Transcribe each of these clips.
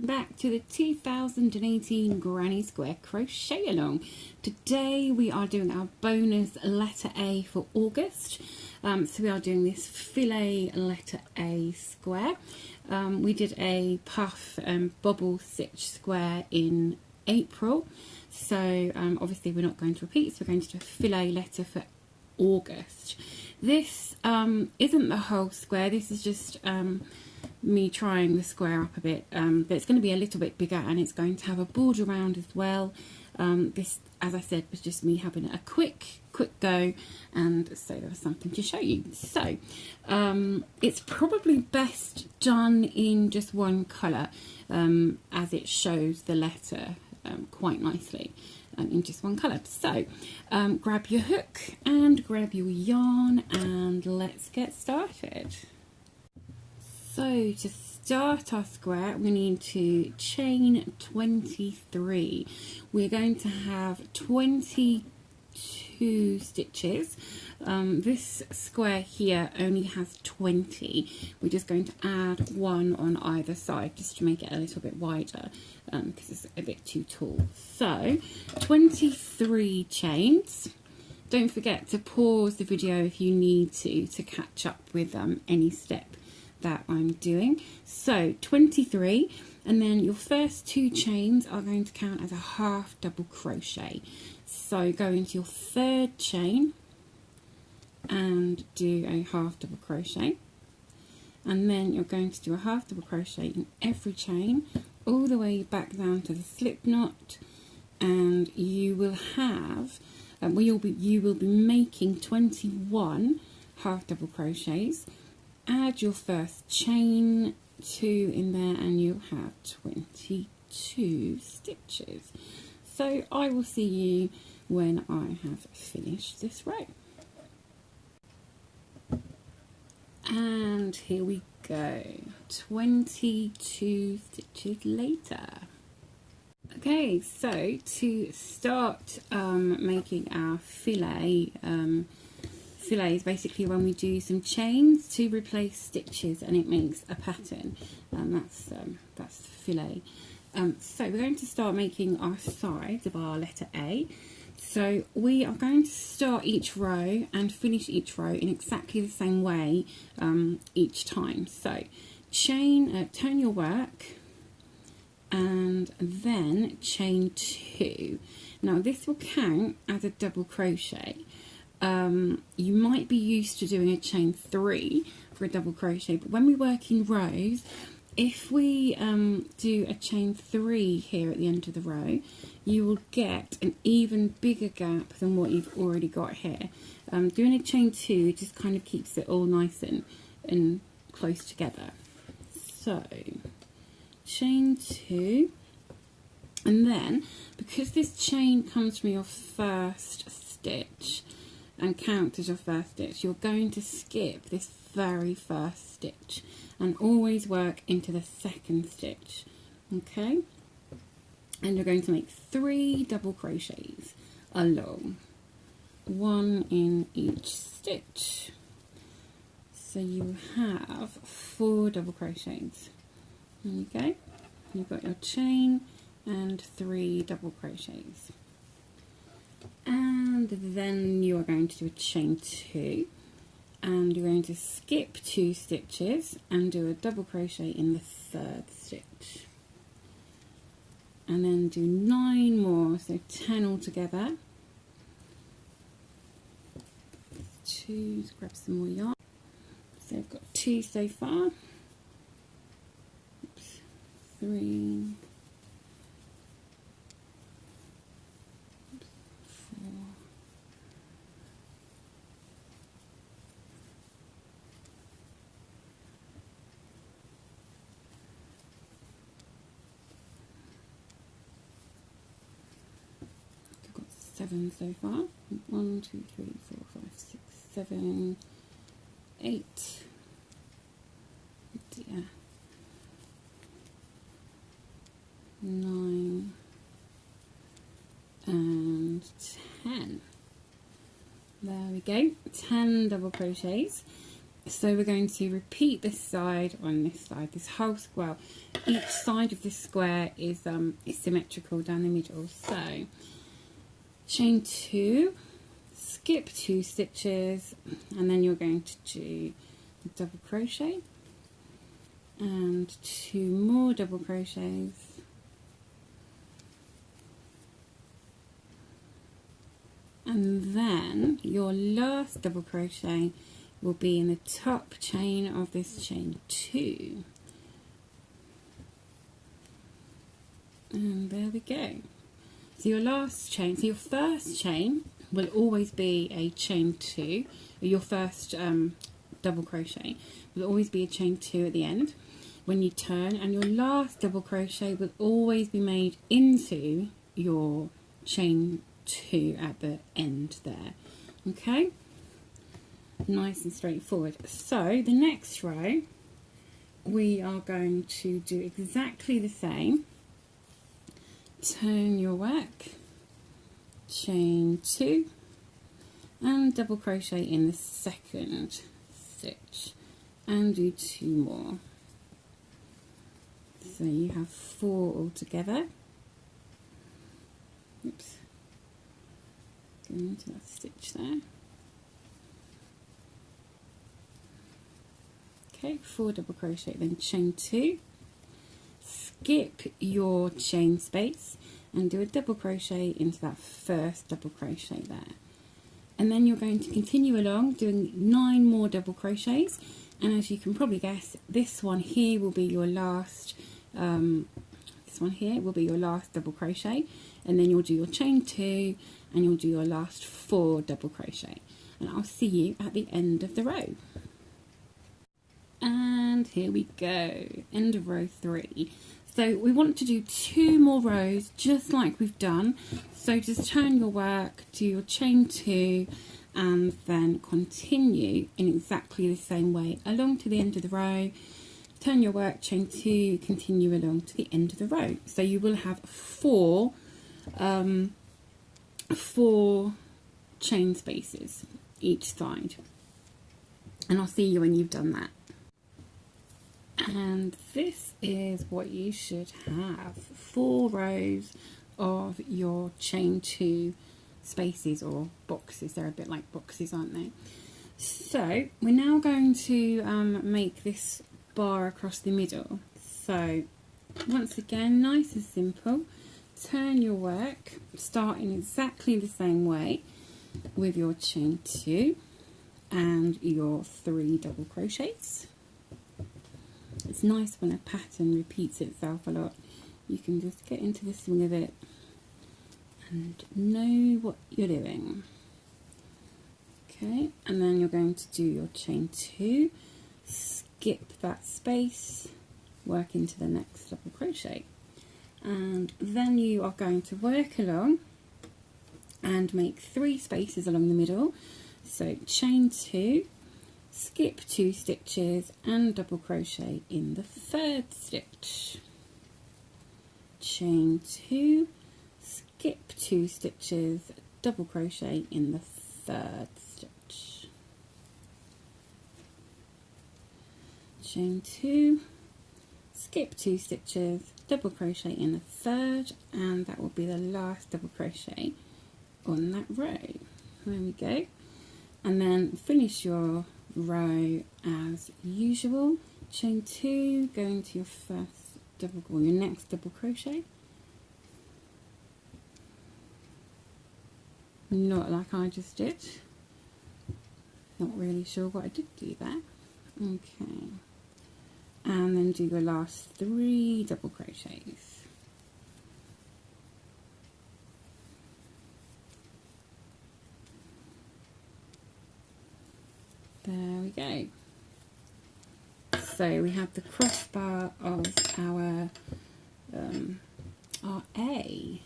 welcome back to the 2018 Granny Square Crochet Along. Today we are doing our bonus letter A for August. So we are doing this filet letter A square. We did a puff bobble stitch square in April, so obviously we're not going to repeat, so we're going to do a filet letter for August. This isn't the whole square, this is just me trying the square up a bit, but it's going to be a little bit bigger and it's going to have a border around as well. This, as I said, was just me having a quick go, and so there was something to show you. So it's probably best done in just one colour, as it shows the letter quite nicely in just one colour. So grab your hook and grab your yarn and let's get started. So to start our square, we need to chain 23. We're going to have 22 stitches. This square here only has 20. We're just going to add one on either side just to make it a little bit wider, because it's a bit too tall. So 23 chains. Don't forget to pause the video if you need to catch up with any step that I'm doing. So 23, and then your first two chains are going to count as a half double crochet. So go into your third chain and do a half double crochet, and then you're going to do a half double crochet in every chain all the way back down to the slip knot, and you will have you will be making 21 half double crochets. Add your first chain 2 in there and you'll have 22 stitches. So I will see you when I have finished this row. And here we go, 22 stitches later. Okay, so to start making our fillet, fillet is basically when we do some chains to replace stitches and it makes a pattern. That's fillet. So we're going to start making our sides of our letter A. So we are going to start each row and finish each row in exactly the same way each time. So chain, turn your work, and then chain 2. Now this will count as a double crochet. You might be used to doing a chain 3 for a double crochet, but when we work in rows, if we do a chain 3 here at the end of the row, you will get an even bigger gap than what you've already got here. Doing a chain 2 just kind of keeps it all nice and close together. So chain 2, and then because this chain comes from your first stitch and counts as your first stitch, you're going to skip this very first stitch and always work into the second stitch, okay? And you're going to make 3 double crochets along, 1 in each stitch. So you have 4 double crochets. There you go. You've got your chain and 3 double crochets. And then you are going to do a chain 2, and you're going to skip 2 stitches and do a double crochet in the third stitch, and then do 9 more, so 10 altogether. Grab some more yarn. So I've got 2 so far. Oops. 3, 4, 7 so far. 1, 2, 3, 4, 5, 6, 7, 8. Oh dear. 9 and 10. There we go. 10 double crochets. So we're going to repeat this side on this side, this whole square. Each side of this square is symmetrical down the middle. So chain 2, skip 2 stitches, and then you're going to do a double crochet and 2 more double crochets. And then your last double crochet will be in the top chain of this chain 2. And there we go. So your last chain, so your first chain will always be a chain 2. Your first double crochet will always be a chain 2 at the end when you turn, and your last double crochet will always be made into your chain 2 at the end there. Okay, nice and straightforward. So the next row we are going to do exactly the same. Turn your work, chain 2 and double crochet in the second stitch and do 2 more. So you have 4 altogether. Oops. Go into that stitch there. Okay, 4 double crochet, then chain 2, skip your chain space and do a double crochet into that first double crochet there. And then you're going to continue along doing 9 more double crochets, and as you can probably guess, this one here will be your last double crochet, and then you'll do your chain 2 and you'll do your last 4 double crochet, and I'll see you at the end of the row. And here we go, end of row 3. So we want to do 2 more rows just like we've done. So just turn your work, do your chain 2 and then continue in exactly the same way along to the end of the row. Turn your work, chain 2, continue along to the end of the row. So you will have 4 chain spaces each side, and I'll see you when you've done that. And this is what you should have: 4 rows of your chain 2 spaces, or boxes. They're a bit like boxes, aren't they? So we're now going to make this bar across the middle. So once again, nice and simple, turn your work, start in exactly the same way with your chain 2 and your 3 double crochets. It's nice when a pattern repeats itself a lot. You can just get into the swing of it and know what you're doing. Okay, and then you're going to do your chain 2, skip that space, work into the next double crochet, and then you are going to work along and make 3 spaces along the middle. So chain 2, skip 2 stitches and double crochet in the 3rd stitch, chain 2, skip 2 stitches, double crochet in the 3rd stitch, chain 2, skip 2 stitches, double crochet in the 3rd, and that will be the last double crochet on that row. There we go. And then finish your row as usual. Chain 2, go into your first double, or your next double crochet. Not like I just did. Not really sure what I did do there. Okay. And then do your last 3 double crochets. There we go. So we have the crossbar of our A.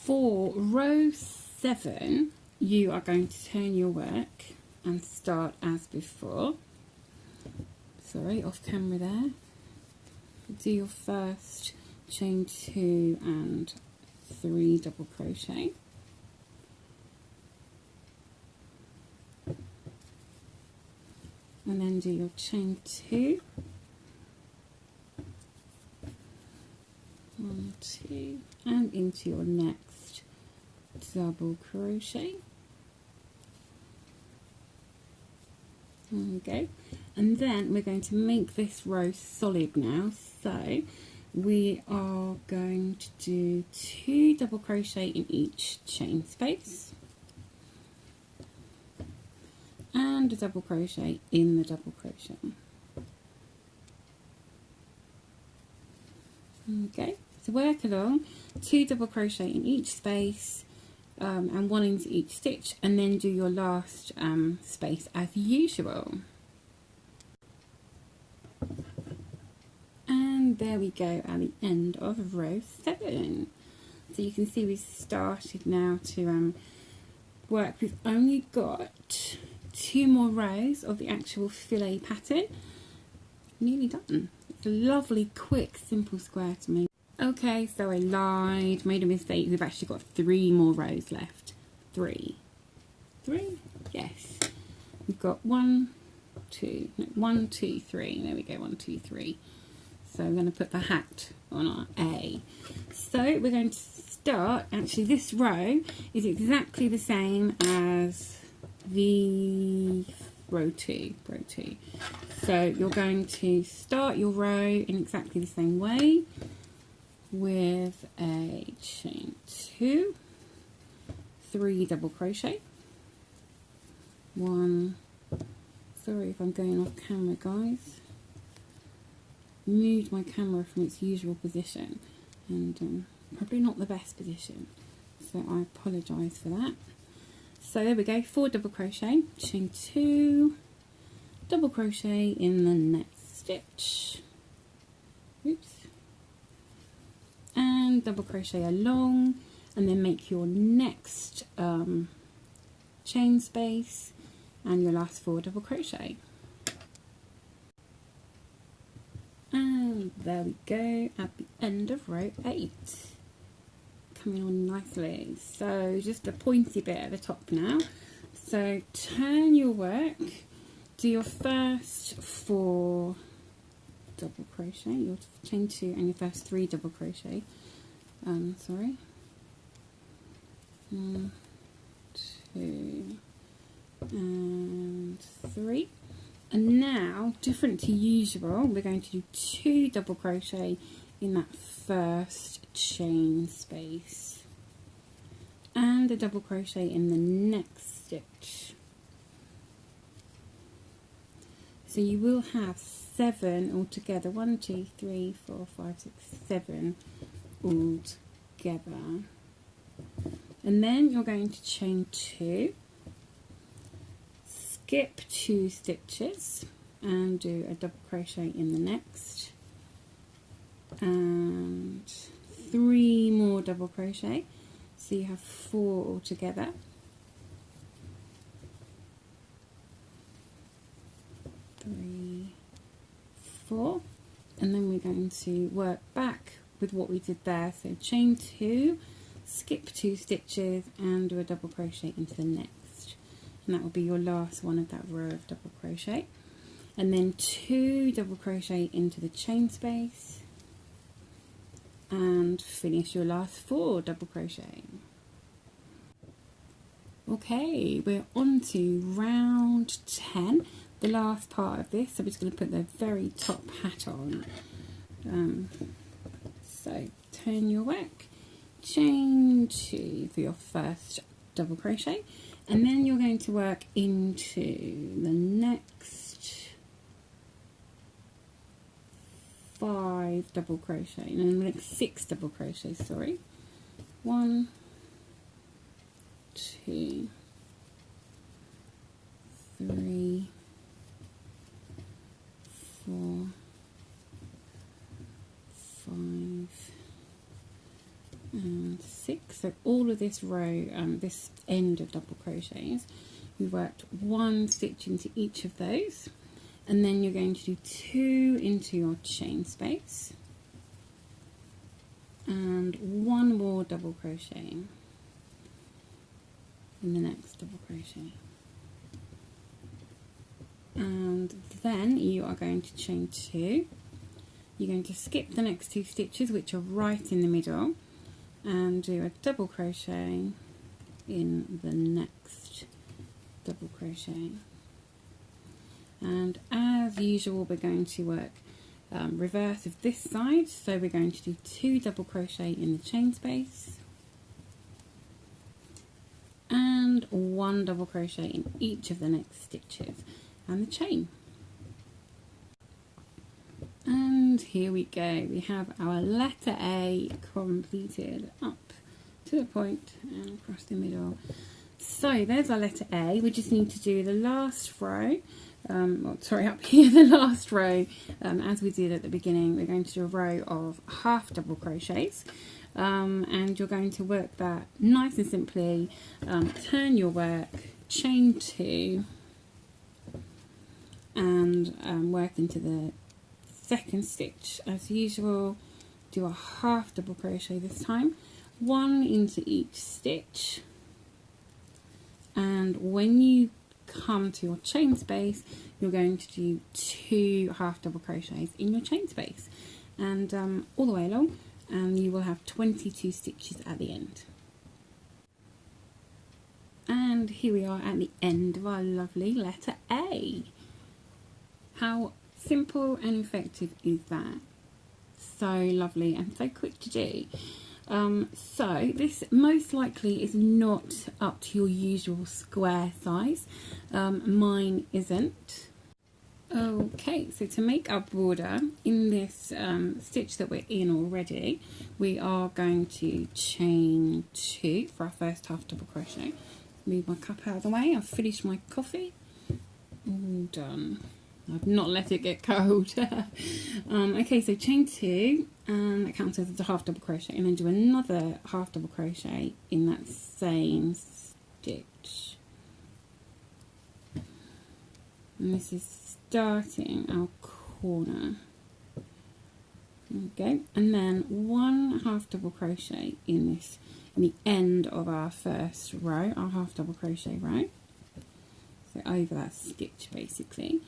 For row 7, you are going to turn your work and start as before. Sorry, off camera there. Do your first chain 2 and 3 double crochet. and then do your chain 2, 1, 2, and into your next double crochet. There we go. And then we're going to make this row solid now, so we are going to do 2 double crochet in each chain space and a double crochet in the double crochet. Okay, so work along, 2 double crochet in each space and 1 into each stitch, and then do your last space as usual. And there we go at the end of row 7. So you can see we've started now to work. We've only got 2 more rows of the actual filet pattern. Nearly done. It's a lovely, quick, simple square to make. Okay, so I lied, made a mistake. We've actually got 3 more rows left. 3? Yes. We've got 1, 2, 3. There we go, 1, 2, 3. So I'm going to put the hat on our A. So we're going to start, actually this row is exactly the same as the row 2. So you're going to start your row in exactly the same way with a chain 2, 3 double crochet, 1, sorry if I'm going off camera guys, moved my camera from its usual position and probably not the best position, so I apologise for that. So there we go, 4 double crochet, chain 2, double crochet in the next stitch, oops, and double crochet along, and then make your next chain space and your last 4 double crochet. And there we go at the end of row 8. Coming on nicely. So just a pointy bit at the top now. So turn your work, do your first 4 double crochet, your chain 2 and your first 3 double crochet. 1, 2 and 3. And now, different to usual, we're going to do 2 double crochet in that first chain space and a double crochet in the next stitch. So you will have 7 altogether, 1, 2, 3, 4, 5, 6, 7 altogether. And then you're going to chain 2, skip 2 stitches and do a double crochet in the next, and 3 more double crochet, so you have 4 altogether. Three, 4, and then we're going to work back with what we did there, so chain 2, skip 2 stitches and do a double crochet into the next, and that will be your last one of that row of double crochet, and then 2 double crochet into the chain space and finish your last 4 double crochet. Okay, we're on to round 10, the last part of this, so we're just going to put the very top hat on. So turn your work, chain 2 for your first double crochet, and then you're going to work into the next 5 double crochet, and then the next 6 double crochet, sorry. 1, 2, 3, 4, 5 and 6. So all of this row, this end of double crochets, we worked 1 stitch into each of those, and then you're going to do 2 into your chain space and 1 more double crochet in the next double crochet. and then you are going to chain 2. You're going to skip the next 2 stitches, which are right in the middle, and do a double crochet in the next double crochet. And as usual, we're going to work reverse of this side, so we're going to do 2 double crochet in the chain space and 1 double crochet in each of the next stitches and the chain. And here we go, we have our letter A completed up to the point and across the middle. So there's our letter A. We just need to do the last row, up here, the last row, as we did at the beginning. We're going to do a row of half double crochets, and you're going to work that nice and simply. Turn your work, chain 2, and work into the second stitch as usual. Do a half double crochet this time, 1 into each stitch, and when you come to your chain space, you're going to do 2 half double crochets in your chain space, and all the way along, and you will have 22 stitches at the end. And here we are at the end of our lovely letter A. How simple and effective is that? So lovely and so quick to do. So this most likely is not up to your usual square size. Mine isn't. Okay, so to make our border in this stitch that we're in already, we are going to chain 2 for our first half double crochet. Move my cup out of the way. I've finished my coffee. All done. I've not let it get cold. Okay, so chain 2, and that counts as a half double crochet, and then do another half double crochet in that same stitch. And this is starting our corner. Okay, and then 1 half double crochet in the end of our first row, our half double crochet row. So over that stitch basically.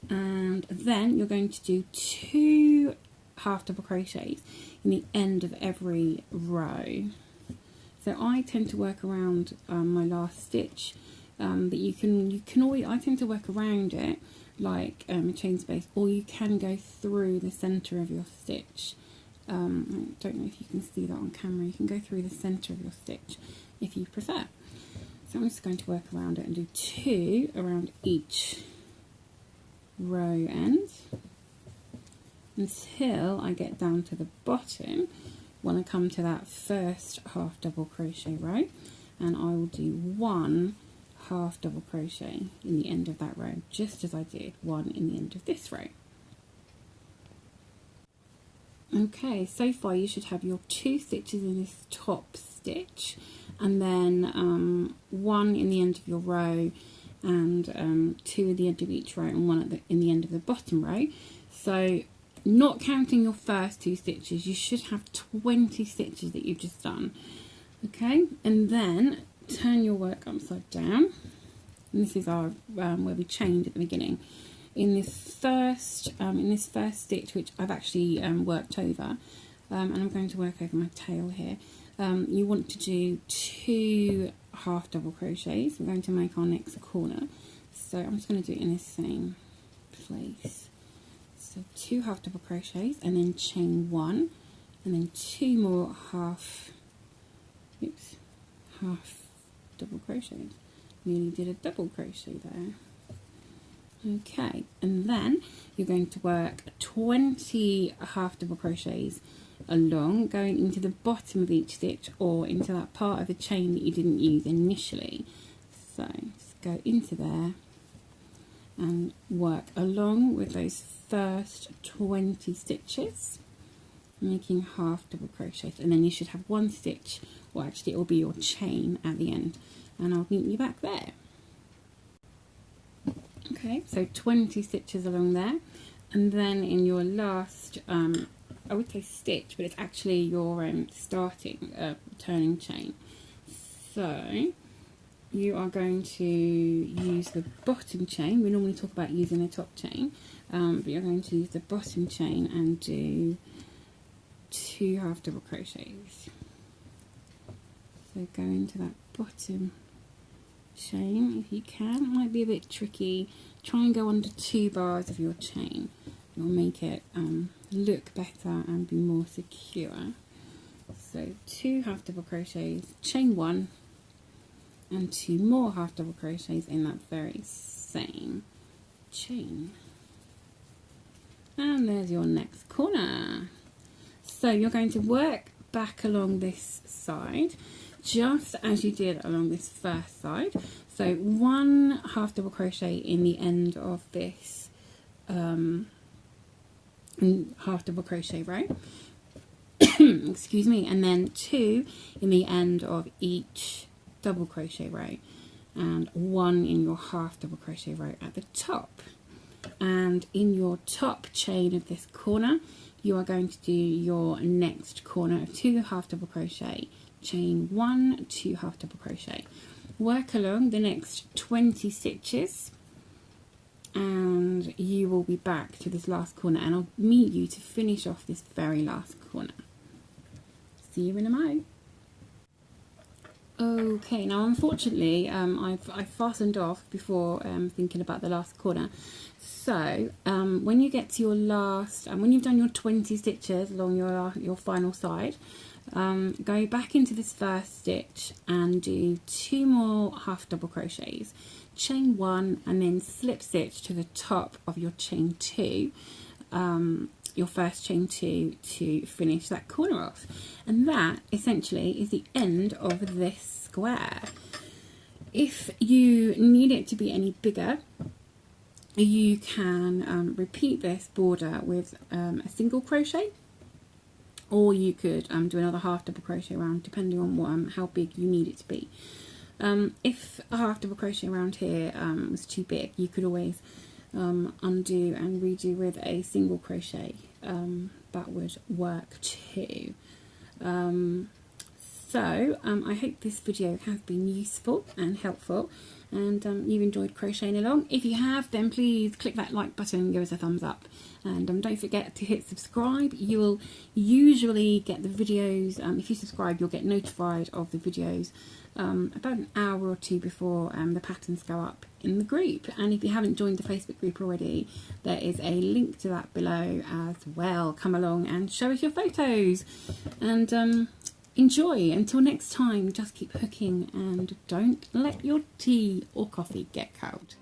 And then you're going to do 2 half double crochets in the end of every row. So I tend to work around my last stitch, but you can always, I tend to work around it like a chain space, or you can go through the center of your stitch. I don't know if you can see that on camera. You can go through the center of your stitch if you prefer. So I'm just going to work around it and do 2 around each row end until I get down to the bottom when I come to that first half double crochet row, and I will do 1 half double crochet in the end of that row, just as I did 1 in the end of this row. Okay, so far you should have your 2 stitches in this top stitch, and then 1 in the end of your row, and 2 at the end of each row, and 1 in the end of the bottom row. So not counting your first 2 stitches, you should have 20 stitches that you've just done. Okay, and then turn your work upside down, and this is our where we chained at the beginning. In this first stitch, which I've actually worked over, and I'm going to work over my tail here, you want to do 2 half double crochets. We're going to make our next corner, so I'm just going to do it in the same place. So 2 half double crochets, and then chain 1, and then 2 more half double crochets. Nearly did a double crochet there. Okay, and then you're going to work 20 half double crochets along, going into the bottom of each stitch or into that part of the chain that you didn't use initially. So just go into there and work along with those first 20 stitches, making half double crochets, and then you should have 1 stitch, or actually it will be your chain at the end, and I'll meet you back there. Okay, so 20 stitches along there, and then in your last I would say stitch, but it's actually your starting turning chain. So you are going to use the bottom chain. We normally talk about using the top chain, but you're going to use the bottom chain and do 2 half double crochets. So go into that bottom chain if you can. It might be a bit tricky. Try and go under 2 bars of your chain. It'll make it look better and be more secure. So 2 half double crochets, chain 1, and 2 more half double crochets in that very same chain. And there's your next corner. So you're going to work back along this side just as you did along this first side. So 1 half double crochet in the end of this half double crochet row, excuse me, and then 2 in the end of each double crochet row, and 1 in your half double crochet row at the top. And in your top chain of this corner, you are going to do your next corner of 2 half double crochet, chain 1, 2 half double crochet. Work along the next 20 stitches and you will be back to this last corner, and I'll meet you to finish off this very last corner. See you in a mo. Okay, now unfortunately I've fastened off before thinking about the last corner. So when you get to your last, and when you've done your 20 stitches along your final side, go back into this first stitch and do 2 more half double crochets, chain 1, and then slip stitch to the top of your chain 2, your first chain 2, to finish that corner off. And that essentially is the end of this square. If you need it to be any bigger, you can repeat this border with a single crochet, or you could do another half double crochet round, depending on what, how big you need it to be. If a half double crochet round here was too big, you could always undo and redo with a single crochet. That would work too. So I hope this video has been useful and helpful, and you've enjoyed crocheting along. If you have, then please click that like button and give us a thumbs up, and don't forget to hit subscribe. You will usually get the videos, if you subscribe, you'll get notified of the videos about an hour or 2 before the patterns go up in the group. And if you haven't joined the Facebook group already, there is a link to that below as well. Come along and show us your photos, and enjoy. Until next time, just keep hooking and don't let your tea or coffee get cold.